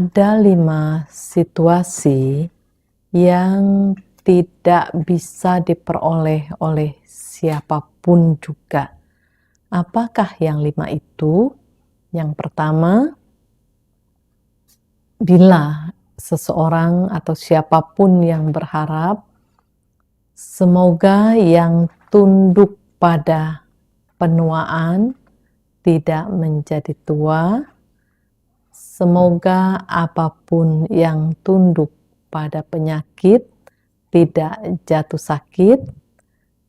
Ada 5 situasi yang tidak bisa diperoleh oleh siapapun juga. Apakah yang 5 itu? Yang pertama, bila seseorang atau siapapun yang berharap semoga yang tunduk pada penuaan tidak menjadi tua. Semoga apapun yang tunduk pada penyakit tidak jatuh sakit.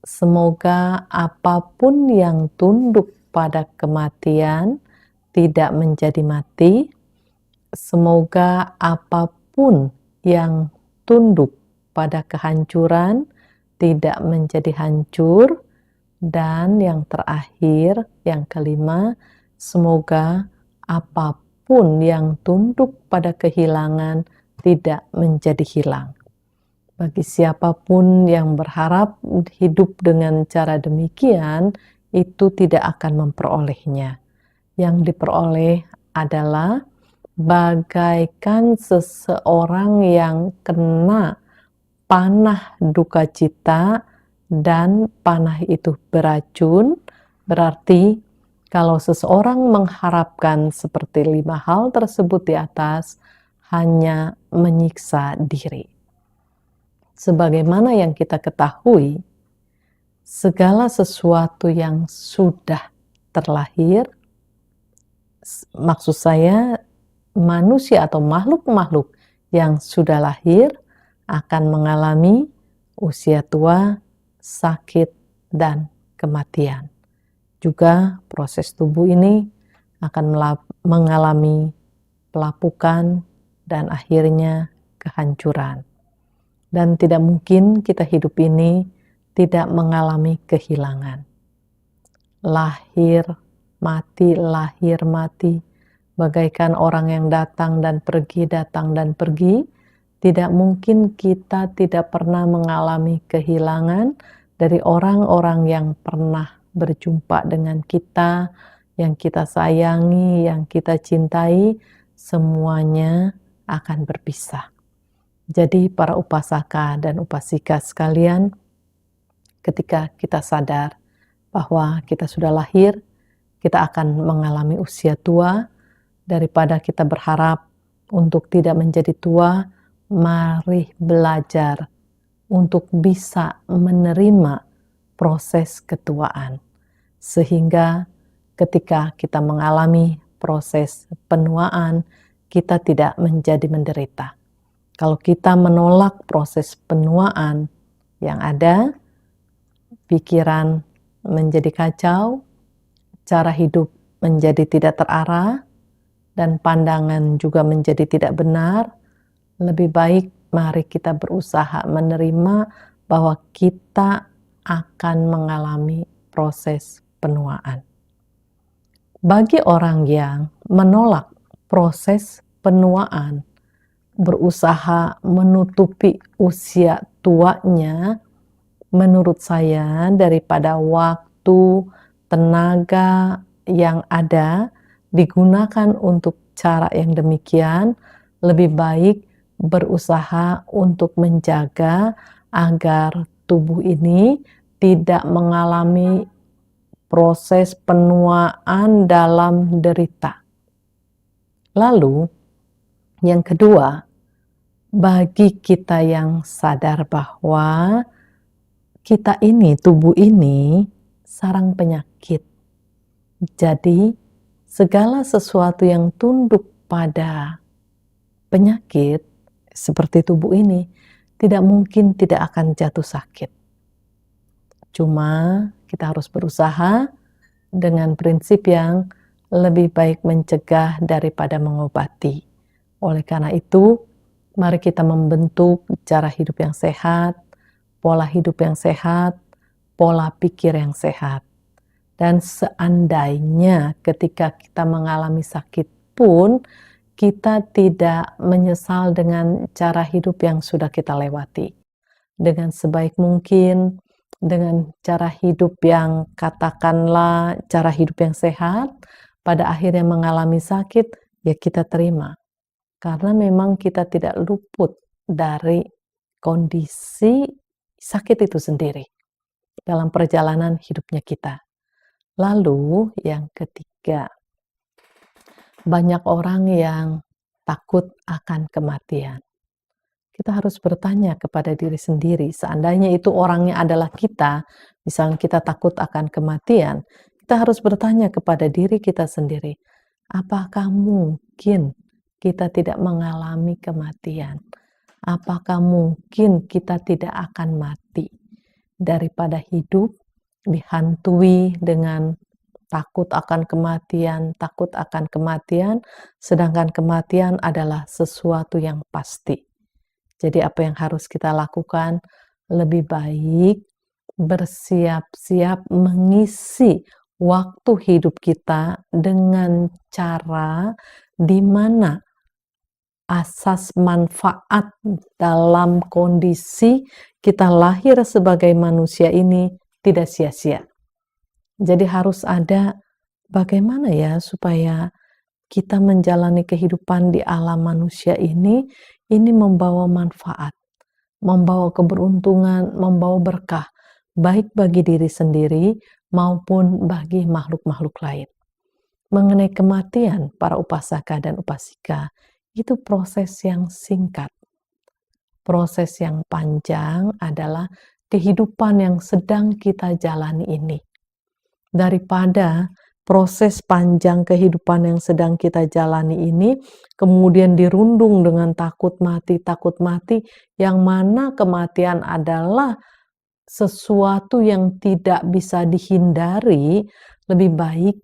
Semoga apapun yang tunduk pada kematian tidak menjadi mati. Semoga apapun yang tunduk pada kehancuran tidak menjadi hancur. Dan yang terakhir, yang kelima, semoga apapun yang tunduk pada kehilangan tidak menjadi hilang. Bagi siapapun yang berharap hidup dengan cara demikian, itu tidak akan memperolehnya. Yang diperoleh adalah bagaikan seseorang yang kena panah duka cita, dan panah itu beracun. Berarti kalau seseorang mengharapkan seperti 5 hal tersebut di atas, hanya menyiksa diri. Sebagaimana yang kita ketahui, segala sesuatu yang sudah terlahir, maksud saya manusia atau makhluk-makhluk yang sudah lahir akan mengalami usia tua, sakit, dan kematian. Juga proses tubuh ini akan mengalami pelapukan dan akhirnya kehancuran. Dan tidak mungkin kita hidup ini tidak mengalami kehilangan. Lahir, mati, bagaikan orang yang datang dan pergi, datang dan pergi. Tidak mungkin kita tidak pernah mengalami kehilangan dari orang-orang yang pernah berjumpa dengan kita, yang kita sayangi, yang kita cintai, semuanya akan berpisah. Jadi para upasaka dan upasika sekalian, ketika kita sadar bahwa kita sudah lahir, kita akan mengalami usia tua. Daripada kita berharap untuk tidak menjadi tua, mari belajar untuk bisa menerima proses ketuaan. Sehingga ketika kita mengalami proses penuaan, kita tidak menjadi menderita. Kalau kita menolak proses penuaan yang ada, pikiran menjadi kacau, cara hidup menjadi tidak terarah, dan pandangan juga menjadi tidak benar. Lebih baik mari kita berusaha menerima bahwa kita akan mengalami proses penuaan. Bagi orang yang menolak proses penuaan, berusaha menutupi usia tuanya, menurut saya daripada waktu, tenaga yang ada digunakan untuk cara yang demikian, lebih baik berusaha untuk menjaga agar tubuh ini tidak mengalami proses penuaan dalam derita. Lalu, yang kedua, bagi kita yang sadar bahwa kita ini, tubuh ini, sarang penyakit. Jadi, segala sesuatu yang tunduk pada penyakit seperti tubuh ini tidak mungkin tidak akan jatuh sakit. Cuma kita harus berusaha dengan prinsip yang lebih baik mencegah daripada mengobati. Oleh karena itu, mari kita membentuk cara hidup yang sehat, pola hidup yang sehat, pola pikir yang sehat. Dan seandainya ketika kita mengalami sakit pun, kita tidak menyesal dengan cara hidup yang sudah kita lewati. Dengan sebaik mungkin, dengan cara hidup yang katakanlah cara hidup yang sehat, pada akhirnya mengalami sakit, ya kita terima. karena memang kita tidak luput dari kondisi sakit itu sendiri dalam perjalanan hidupnya kita. Lalu yang ketiga, banyak orang yang takut akan kematian. Kita harus bertanya kepada diri sendiri, seandainya itu orangnya adalah kita, misalnya kita takut akan kematian, kita harus bertanya kepada diri kita sendiri, apakah mungkin kita tidak mengalami kematian? Apakah mungkin kita tidak akan mati? Daripada hidup dihantui dengan takut akan kematian, sedangkan kematian adalah sesuatu yang pasti. Jadi apa yang harus kita lakukan? Lebih baik bersiap-siap mengisi waktu hidup kita dengan cara di mana asas manfaat dalam kondisi kita lahir sebagai manusia ini tidak sia-sia. Jadi harus ada bagaimana ya supaya kita menjalani kehidupan di alam manusia ini membawa manfaat, membawa keberuntungan, membawa berkah, baik bagi diri sendiri maupun bagi makhluk-makhluk lain. Mengenai kematian para upasaka dan upasika, itu proses yang singkat. Proses yang panjang adalah kehidupan yang sedang kita jalani ini. Daripada proses panjang kehidupan yang sedang kita jalani ini, kemudian dirundung dengan takut mati, yang mana kematian adalah sesuatu yang tidak bisa dihindari, lebih baik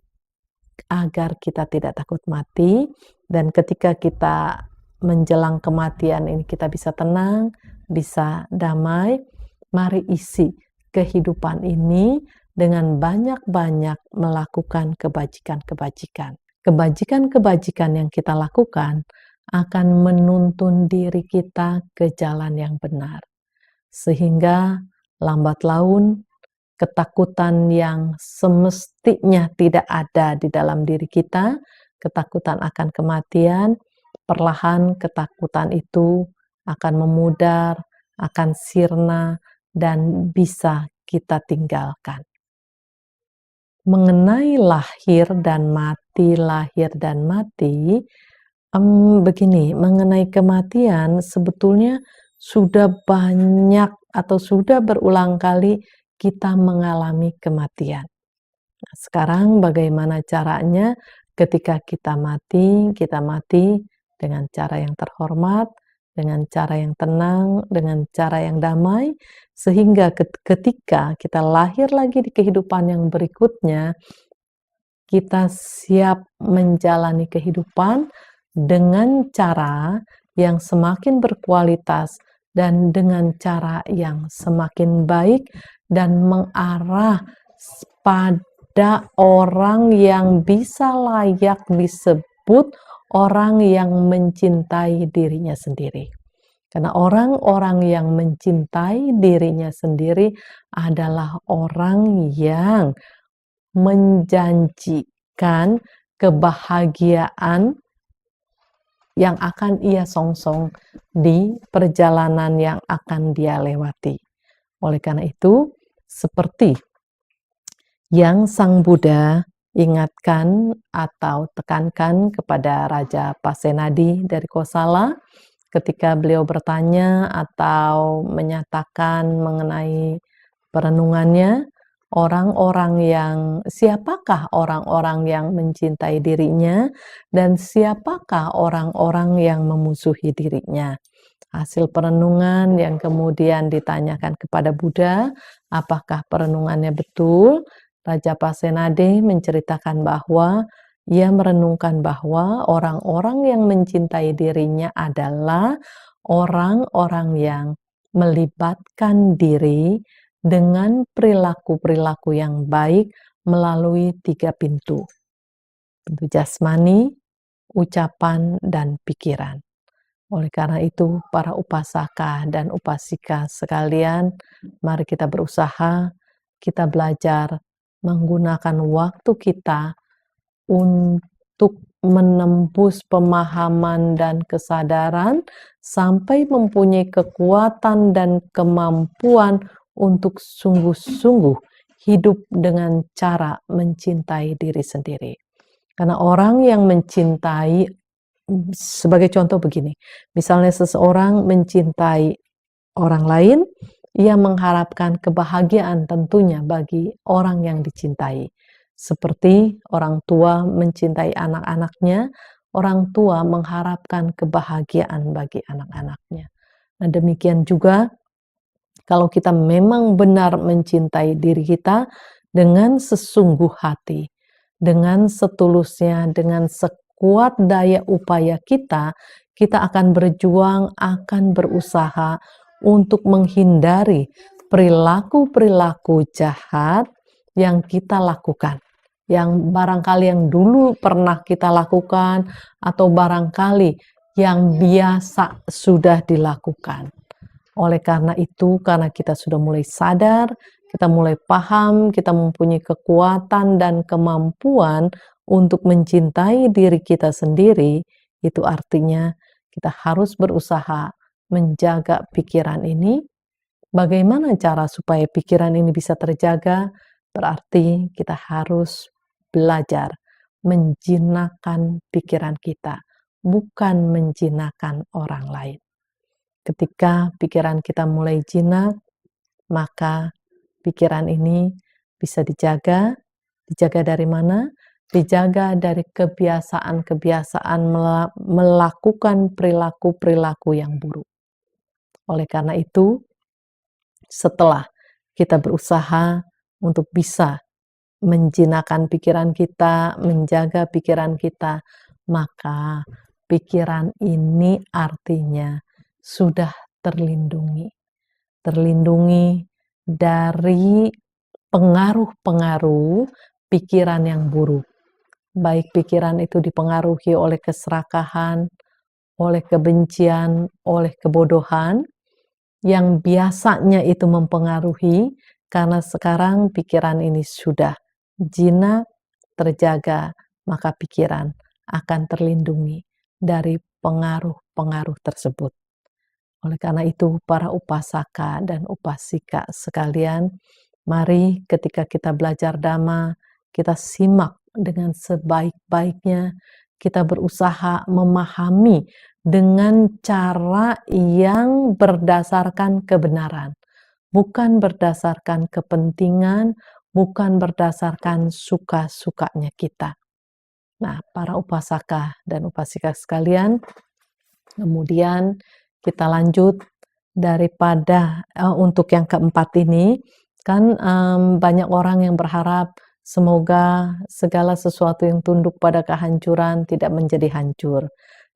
agar kita tidak takut mati, dan ketika kita menjelang kematian ini kita bisa tenang, bisa damai, mari isi kehidupan ini dengan banyak-banyak melakukan kebajikan-kebajikan. Kebajikan-kebajikan yang kita lakukan akan menuntun diri kita ke jalan yang benar. Sehingga lambat laun ketakutan yang semestinya tidak ada di dalam diri kita, ketakutan akan kematian, perlahan ketakutan itu akan memudar, akan sirna, dan bisa kita tinggalkan. Mengenai lahir dan mati, begini, mengenai kematian sebetulnya sudah banyak atau sudah berulang kali kita mengalami kematian. Nah, sekarang bagaimana caranya ketika kita mati dengan cara yang terhormat, dengan cara yang tenang, dengan cara yang damai, sehingga ketika kita lahir lagi di kehidupan yang berikutnya, kita siap menjalani kehidupan dengan cara yang semakin berkualitas dan dengan cara yang semakin baik dan mengarah pada orang yang bisa layak disebut orang yang mencintai dirinya sendiri. Karena orang-orang yang mencintai dirinya sendiri adalah orang yang menjanjikan kebahagiaan yang akan ia songsong di perjalanan yang akan dia lewati. Oleh karena itu, seperti yang Sang Buddha ingatkan atau tekankan kepada Raja Pasenadi dari Kosala ketika beliau bertanya atau menyatakan mengenai perenungannya, siapakah orang-orang yang mencintai dirinya dan siapakah orang-orang yang memusuhi dirinya. Hasil perenungan yang kemudian ditanyakan kepada Buddha, apakah perenungannya betul? Raja Pasenadi menceritakan bahwa ia merenungkan bahwa orang-orang yang mencintai dirinya adalah orang-orang yang melibatkan diri dengan perilaku-perilaku yang baik melalui 3 pintu. Pintu jasmani, ucapan, dan pikiran. Oleh karena itu, para upasaka dan upasika sekalian, mari kita berusaha, kita belajar menggunakan waktu kita untuk menembus pemahaman dan kesadaran sampai mempunyai kekuatan dan kemampuan untuk sungguh-sungguh hidup dengan cara mencintai diri sendiri. Karena orang yang mencintai, sebagai contoh begini, misalnya seseorang mencintai orang lain, ia mengharapkan kebahagiaan tentunya bagi orang yang dicintai. Seperti orang tua mencintai anak-anaknya, orang tua mengharapkan kebahagiaan bagi anak-anaknya. Nah, demikian juga kalau kita memang benar mencintai diri kita dengan sesungguh hati, dengan setulusnya, dengan sekuat daya upaya kita, kita akan berjuang, akan berusaha untuk menghindari perilaku-perilaku jahat yang kita lakukan. Yang barangkali yang dulu pernah kita lakukan atau barangkali yang biasa sudah dilakukan. Oleh karena itu, karena kita sudah mulai sadar, kita mulai paham, kita mempunyai kekuatan dan kemampuan untuk mencintai diri kita sendiri, itu artinya kita harus berusaha menjaga pikiran ini. Bagaimana cara supaya pikiran ini bisa terjaga? Berarti kita harus belajar menjinakkan pikiran kita, bukan menjinakkan orang lain. Ketika pikiran kita mulai jinak, maka pikiran ini bisa dijaga. Dijaga dari mana? Dijaga dari kebiasaan-kebiasaan melakukan perilaku-perilaku yang buruk. Oleh karena itu, setelah kita berusaha untuk bisa menjinakkan pikiran kita, menjaga pikiran kita, maka pikiran ini artinya sudah terlindungi. Terlindungi dari pengaruh-pengaruh pikiran yang buruk. Baik pikiran itu dipengaruhi oleh keserakahan, oleh kebencian, oleh kebodohan, yang biasanya itu mempengaruhi, karena sekarang pikiran ini sudah jinak, terjaga, maka pikiran akan terlindungi dari pengaruh-pengaruh tersebut. Oleh karena itu, para upasaka dan upasika sekalian, mari ketika kita belajar Dhamma, kita simak dengan sebaik-baiknya, kita berusaha memahami dengan cara yang berdasarkan kebenaran, bukan berdasarkan kepentingan, bukan berdasarkan suka-sukanya kita. Nah, para upasaka dan upasika sekalian, kemudian kita lanjut daripada untuk yang keempat ini, kan banyak orang yang berharap semoga segala sesuatu yang tunduk pada kehancuran tidak menjadi hancur.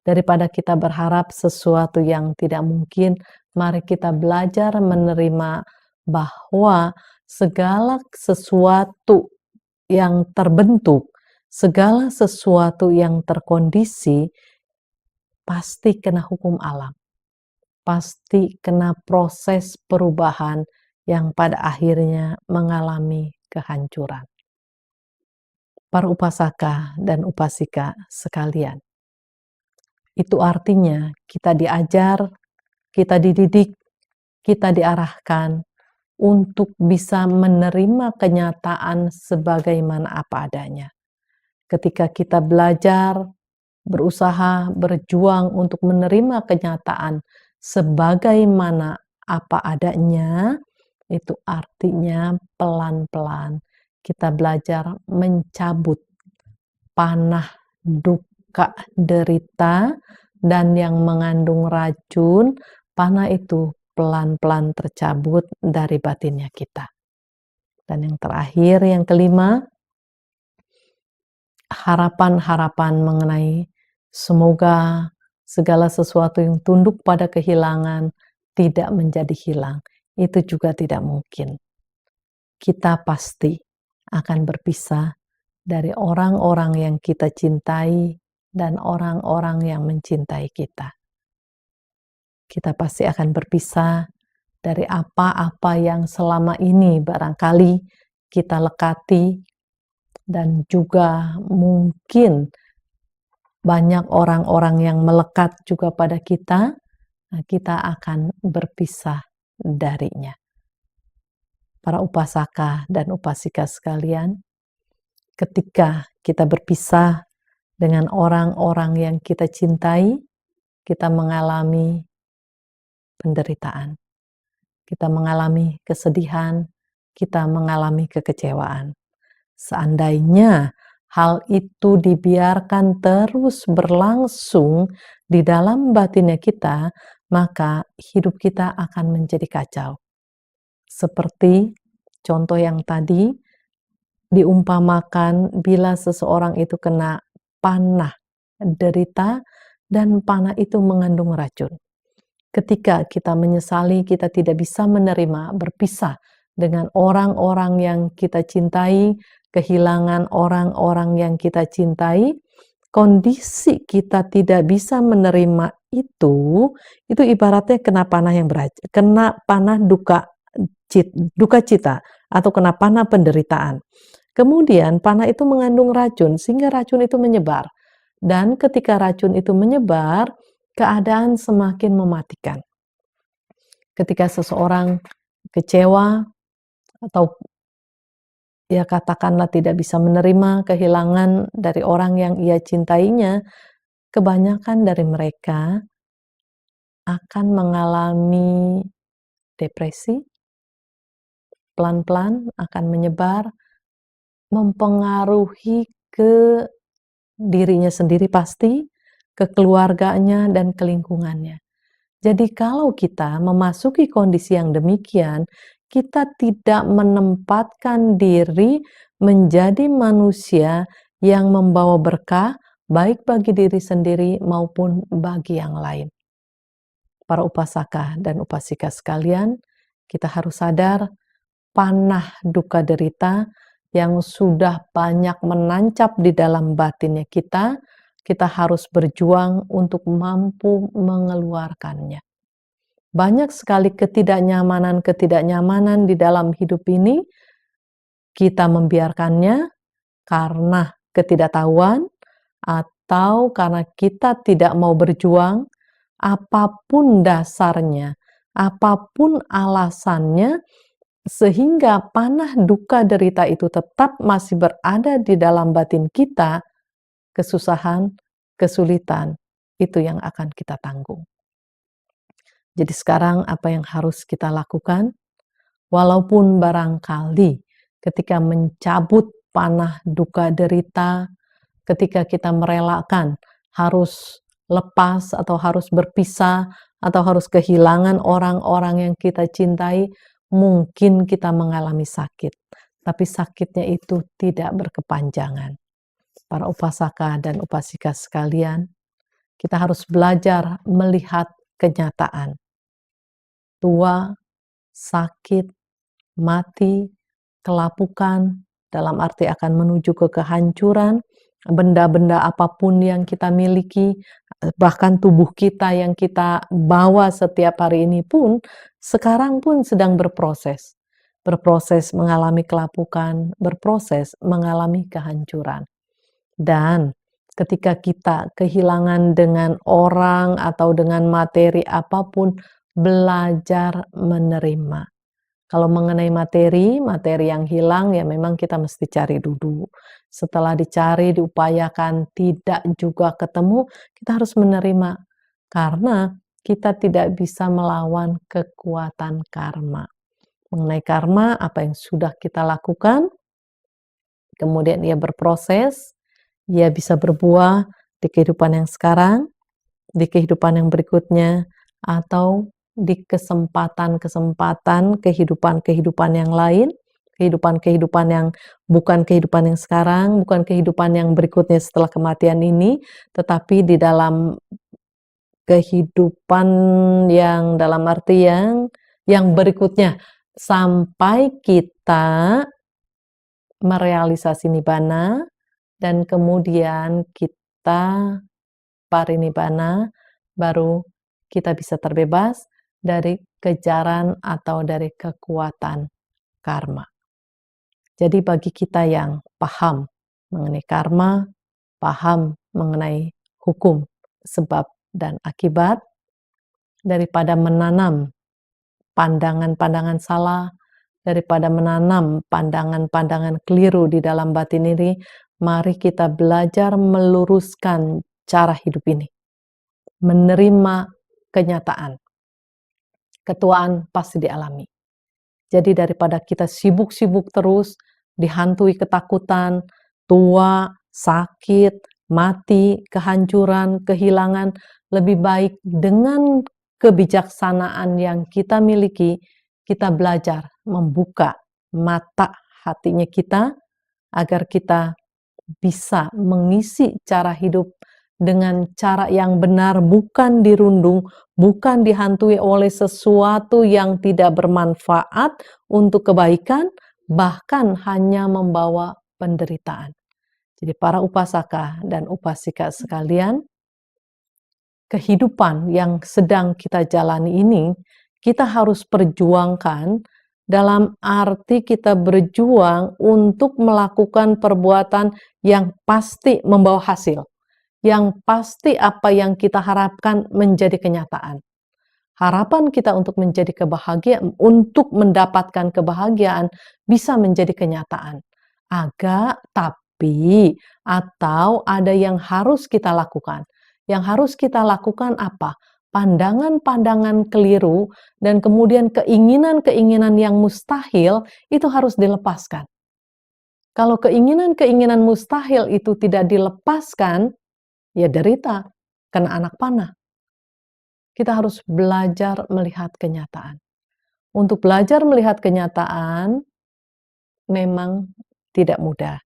Daripada kita berharap sesuatu yang tidak mungkin, mari kita belajar menerima bahwa segala sesuatu yang terbentuk, segala sesuatu yang terkondisi, pasti kena hukum alam. Pasti kena proses perubahan yang pada akhirnya mengalami kehancuran. Para upasaka dan upasika sekalian, itu artinya kita diajar, kita dididik, kita diarahkan untuk bisa menerima kenyataan sebagaimana apa adanya. Ketika kita belajar, berusaha, berjuang untuk menerima kenyataan sebagaimana apa adanya, itu artinya pelan-pelan kita belajar mencabut panah, duka, derita, dan yang mengandung racun. Panah itu pelan-pelan tercabut dari batinnya kita. Dan yang terakhir, yang kelima, harapan-harapan mengenai semoga segala sesuatu yang tunduk pada kehilangan tidak menjadi hilang. Itu juga tidak mungkin. Kita pasti akan berpisah dari orang-orang yang kita cintai dan orang-orang yang mencintai kita. Kita pasti akan berpisah dari apa-apa yang selama ini barangkali kita lekati, dan juga mungkin banyak orang-orang yang melekat juga pada kita, nah kita akan berpisah darinya. Para upasaka dan upasika sekalian, ketika kita berpisah dengan orang-orang yang kita cintai, kita mengalami penderitaan, kita mengalami kesedihan, kita mengalami kekecewaan. Seandainya hal itu dibiarkan terus berlangsung di dalam batinnya kita, maka hidup kita akan menjadi kacau. Seperti contoh yang tadi, diumpamakan bila seseorang itu kena panah derita dan panah itu mengandung racun. Ketika kita menyesali, kita tidak bisa menerima berpisah dengan orang-orang yang kita cintai, kehilangan orang-orang yang kita cintai, kondisi kita tidak bisa menerima itu ibaratnya kena panah yang beracun, kena panah duka cita atau kena panah penderitaan. Kemudian panah itu mengandung racun sehingga racun itu menyebar. Dan ketika racun itu menyebar, keadaan semakin mematikan. Ketika seseorang kecewa atau ya katakanlah tidak bisa menerima kehilangan dari orang yang ia cintainya, kebanyakan dari mereka akan mengalami depresi, pelan-pelan akan menyebar, mempengaruhi ke dirinya sendiri pasti, ke keluarganya dan ke lingkungannya. Jadi kalau kita memasuki kondisi yang demikian, kita tidak menempatkan diri menjadi manusia yang membawa berkah baik bagi diri sendiri maupun bagi yang lain. Para upasaka dan upasika sekalian, kita harus sadar panah duka derita yang sudah banyak menancap di dalam batinnya kita harus berjuang untuk mampu mengeluarkannya. Banyak sekali ketidaknyamanan di dalam hidup ini, kita membiarkannya karena ketidaktahuan atau karena kita tidak mau berjuang, apapun dasarnya, apapun alasannya, sehingga panah duka derita itu tetap masih berada di dalam batin kita, kesusahan, kesulitan, itu yang akan kita tanggung. Jadi sekarang apa yang harus kita lakukan? Walaupun barangkali ketika mencabut panah duka derita, ketika kita merelakan harus lepas atau harus berpisah atau harus kehilangan orang-orang yang kita cintai, mungkin kita mengalami sakit. Tapi sakitnya itu tidak berkepanjangan. Para upasaka dan upasika sekalian, kita harus belajar melihat kenyataan. Tua, sakit, mati, kelapukan, dalam arti akan menuju ke kehancuran, benda-benda apapun yang kita miliki, bahkan tubuh kita yang kita bawa setiap hari ini pun, sekarang pun sedang berproses. Berproses mengalami kelapukan, berproses mengalami kehancuran. Dan ketika kita kehilangan dengan orang atau dengan materi apapun, belajar menerima. Kalau mengenai materi yang hilang ya memang kita mesti cari dulu. Setelah dicari, diupayakan, tidak juga ketemu, kita harus menerima. Karena kita tidak bisa melawan kekuatan karma. Mengenai karma, apa yang sudah kita lakukan, kemudian ia berproses, ia bisa berbuah di kehidupan yang sekarang, di kehidupan yang berikutnya, atau di kesempatan-kesempatan kehidupan-kehidupan yang lain, kehidupan-kehidupan yang bukan kehidupan yang sekarang, bukan kehidupan yang berikutnya setelah kematian ini, tetapi di dalam kehidupan yang dalam arti yang berikutnya, sampai kita merealisasi nibbana dan kemudian kita parinibbana, baru kita bisa terbebas dari kejaran atau dari kekuatan karma. Jadi bagi kita yang paham mengenai karma, paham mengenai hukum sebab dan akibat, daripada menanam pandangan-pandangan salah, daripada menanam pandangan-pandangan keliru di dalam batin ini, mari kita belajar meluruskan cara hidup ini, menerima kenyataan. Ketuaan pasti dialami. Jadi daripada kita sibuk-sibuk terus, dihantui ketakutan, tua, sakit, mati, kehancuran, kehilangan, lebih baik dengan kebijaksanaan yang kita miliki, kita belajar membuka mata hatinya kita, agar kita bisa mengisi cara hidup dengan cara yang benar, bukan dirundung, bukan dihantui oleh sesuatu yang tidak bermanfaat untuk kebaikan, bahkan hanya membawa penderitaan. Jadi para upasaka dan upasika sekalian, kehidupan yang sedang kita jalani ini, kita harus perjuangkan dalam arti kita berjuang untuk melakukan perbuatan yang pasti membawa hasil, yang pasti apa yang kita harapkan menjadi kenyataan. Harapan kita untuk menjadi kebahagiaan, untuk mendapatkan kebahagiaan bisa menjadi kenyataan. Atau ada yang harus kita lakukan. Yang harus kita lakukan apa? Pandangan-pandangan keliru dan kemudian keinginan-keinginan yang mustahil itu harus dilepaskan. Kalau keinginan-keinginan mustahil itu tidak dilepaskan, ya derita, kena anak panah. Kita harus belajar melihat kenyataan. Untuk belajar melihat kenyataan memang tidak mudah.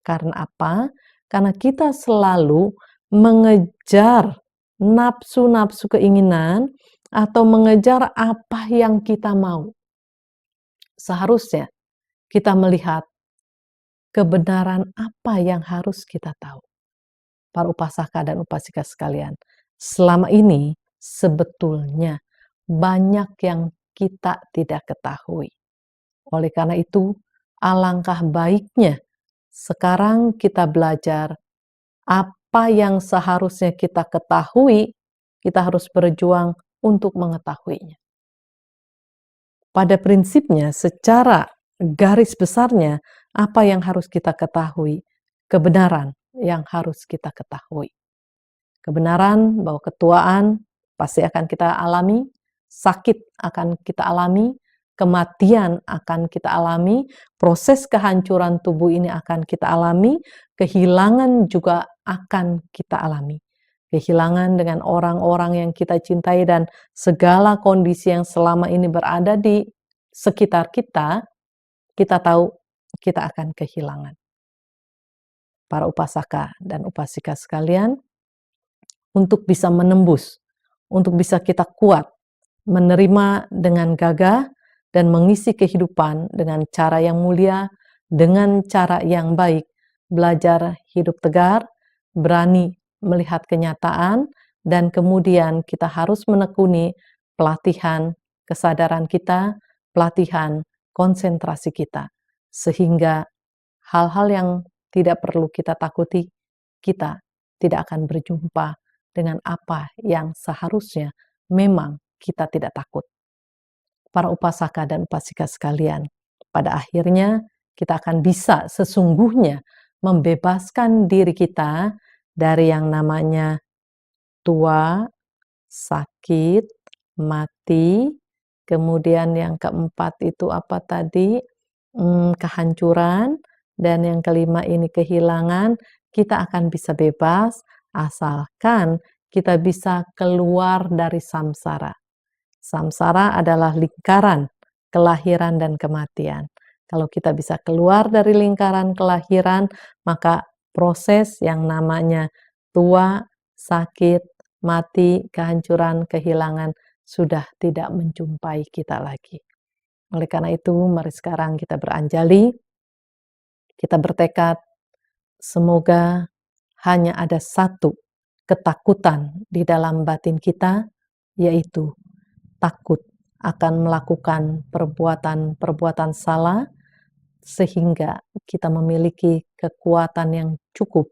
Karena apa? Karena kita selalu mengejar nafsu-nafsu keinginan atau mengejar apa yang kita mau. Seharusnya kita melihat kebenaran apa yang harus kita tahu. Para upasaka dan upasika sekalian, selama ini sebetulnya banyak yang kita tidak ketahui. Oleh karena itu, alangkah baiknya sekarang kita belajar apa yang seharusnya kita ketahui, kita harus berjuang untuk mengetahuinya. Pada prinsipnya, secara garis besarnya, apa yang harus kita ketahui? Kebenaran yang harus kita ketahui. Kebenaran bahwa ketuaan pasti akan kita alami, sakit akan kita alami, kematian akan kita alami, proses kehancuran tubuh ini akan kita alami, kehilangan juga akan kita alami. Kehilangan dengan orang-orang yang kita cintai dan segala kondisi yang selama ini berada di sekitar kita, kita tahu kita akan kehilangan. Para upasaka dan upasika sekalian, untuk bisa menembus, untuk bisa kita kuat, menerima dengan gagah, dan mengisi kehidupan dengan cara yang mulia, dengan cara yang baik, belajar hidup tegar, berani melihat kenyataan, dan kemudian kita harus menekuni pelatihan kesadaran kita, pelatihan konsentrasi kita, sehingga hal-hal yang tidak perlu kita takuti, kita tidak akan berjumpa dengan apa yang seharusnya memang kita tidak takut. Para upasaka dan upasika sekalian, pada akhirnya kita akan bisa sesungguhnya membebaskan diri kita dari yang namanya tua, sakit, mati, kemudian yang keempat itu apa tadi? Kehancuran, dan yang kelima ini kehilangan. Kita akan bisa bebas asalkan kita bisa keluar dari samsara. Samsara adalah lingkaran kelahiran dan kematian. Kalau kita bisa keluar dari lingkaran kelahiran, maka proses yang namanya tua, sakit, mati, kehancuran, kehilangan sudah tidak menjumpai kita lagi. Oleh karena itu, mari sekarang kita beranjali, kita bertekad, semoga hanya ada satu ketakutan di dalam batin kita, yaitu takut akan melakukan perbuatan-perbuatan salah, sehingga kita memiliki kekuatan yang cukup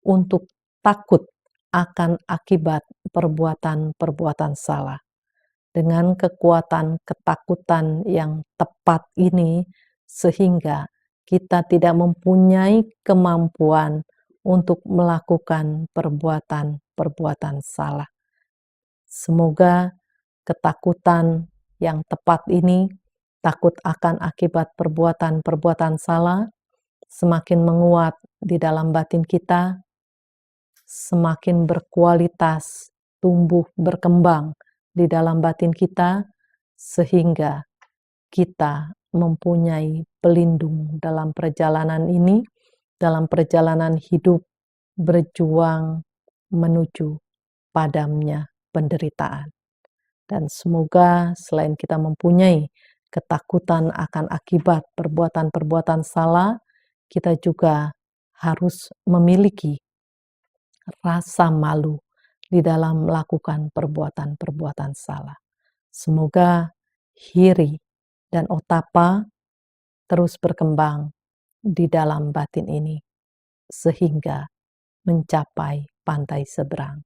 untuk takut akan akibat perbuatan-perbuatan salah. Dengan kekuatan ketakutan yang tepat ini, sehingga kita tidak mempunyai kemampuan untuk melakukan perbuatan-perbuatan salah. Semoga ketakutan yang tepat ini, takut akan akibat perbuatan-perbuatan salah, semakin menguat di dalam batin kita, semakin berkualitas, tumbuh berkembang di dalam batin kita, sehingga kita mempunyai pelindung dalam perjalanan ini, dalam perjalanan hidup berjuang menuju padamnya penderitaan. Dan semoga selain kita mempunyai ketakutan akan akibat perbuatan-perbuatan salah, kita juga harus memiliki rasa malu di dalam melakukan perbuatan-perbuatan salah. Semoga hiri dan otapa terus berkembang di dalam batin ini, sehingga mencapai pantai seberang.